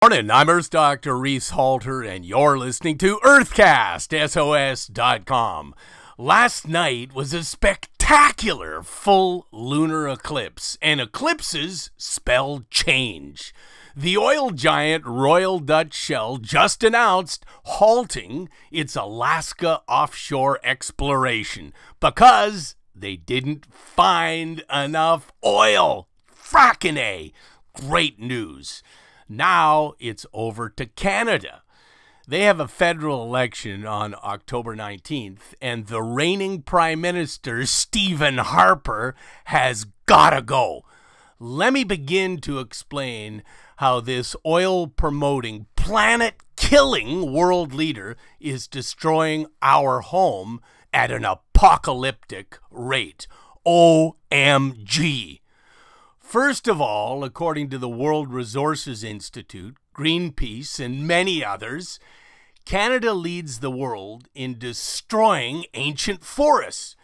Morning, I'm Earth Dr. Reese Halter, and you're listening to Earthcast, SOS.com. Last night was a spectacular full lunar eclipse, and eclipses spell change. The oil giant Royal Dutch Shell just announced halting its Alaska offshore exploration because they didn't find enough oil. Fracking A. Great news. Now it's over to Canada. They have a federal election on October 19th, and the reigning Prime Minister, Stephen Harper, has gotta go. Let me begin to explain how this oil-promoting, planet-killing world leader is destroying our home at an apocalyptic rate. OMG. First of all, according to the World Resources Institute, Greenpeace, and many others, Canada leads the world in destroying ancient forests.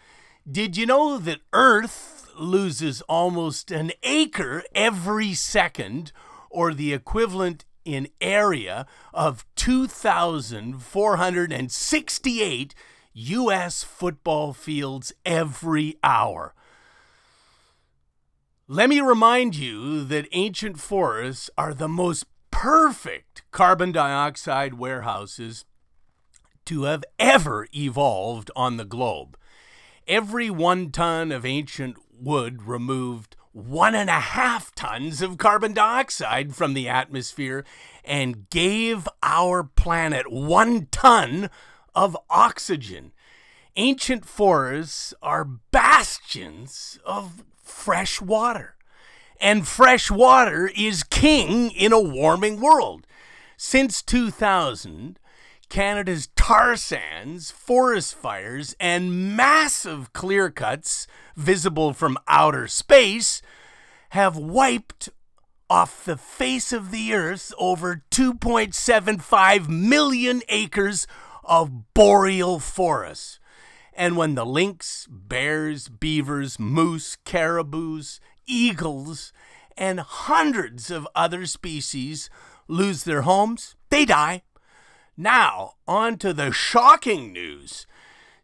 Did you know that Earth loses almost an acre every second, or the equivalent in area of 2,468 U.S. football fields every hour? Let me remind you that ancient forests are the most perfect carbon dioxide warehouses to have ever evolved on the globe. Every 1 ton of ancient wood removed 1.5 tons of carbon dioxide from the atmosphere and gave our planet 1 ton of oxygen. Ancient forests are bastions of fresh water. And fresh water is king in a warming world. Since 2000, Canada's tar sands, forest fires, and massive clear cuts visible from outer space have wiped off the face of the earth over 2.75 million acres of boreal forests. And when the lynx, bears, beavers, moose, caribous, eagles, and hundreds of other species lose their homes, they die. Now, on to the shocking news.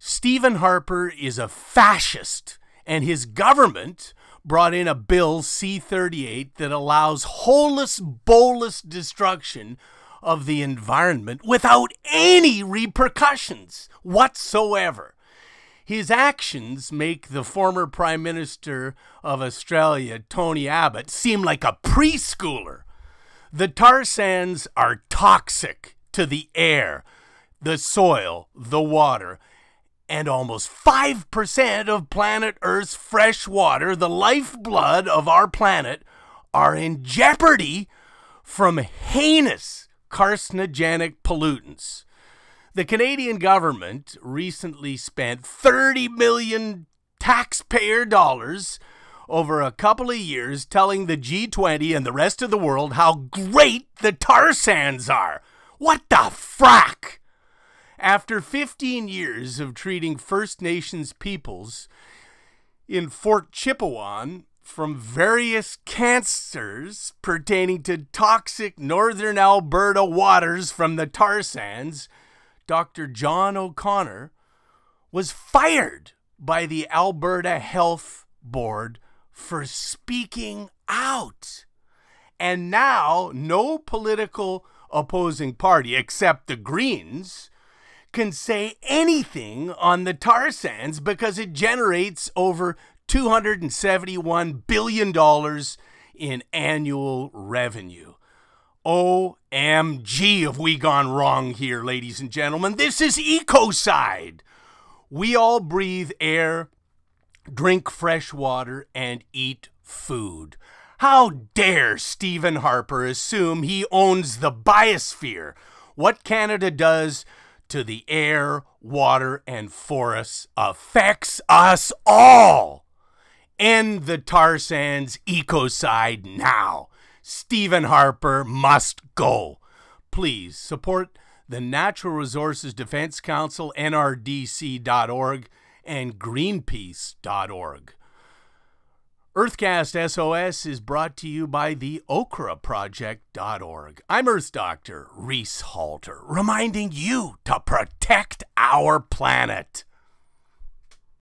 Stephen Harper is a fascist, and his government brought in a bill, C-38, that allows holus bolus destruction of the environment without any repercussions whatsoever. His actions make the former Prime Minister of Australia, Tony Abbott, seem like a preschooler. The tar sands are toxic to the air, the soil, the water, and almost 5% of planet Earth's fresh water, the lifeblood of our planet, are in jeopardy from heinous carcinogenic pollutants. The Canadian government recently spent 30 million taxpayer dollars over a couple of years telling the G20 and the rest of the world how great the tar sands are. What the frack? After 15 years of treating First Nations peoples in Fort Chipewyan from various cancers pertaining to toxic northern Alberta waters from the tar sands, Dr. John O'Connor was fired by the Alberta Health Board for speaking out. And now no political opposing party except the Greens can say anything on the tar sands because it generates over $271 billion in annual revenue. OMG, have we gone wrong here, ladies and gentlemen? This is ecocide. We all breathe air, drink fresh water, and eat food. How dare Stephen Harper assume he owns the biosphere? What Canada does to the air, water, and forests affects us all. End the tar sands ecocide now. Stephen Harper must go. Please support the Natural Resources Defense Council, NRDC.org, and Greenpeace.org. Earthcast SOS is brought to you by the okraproject.org. I'm Earth Doctor Reese Halter, reminding you to protect our planet.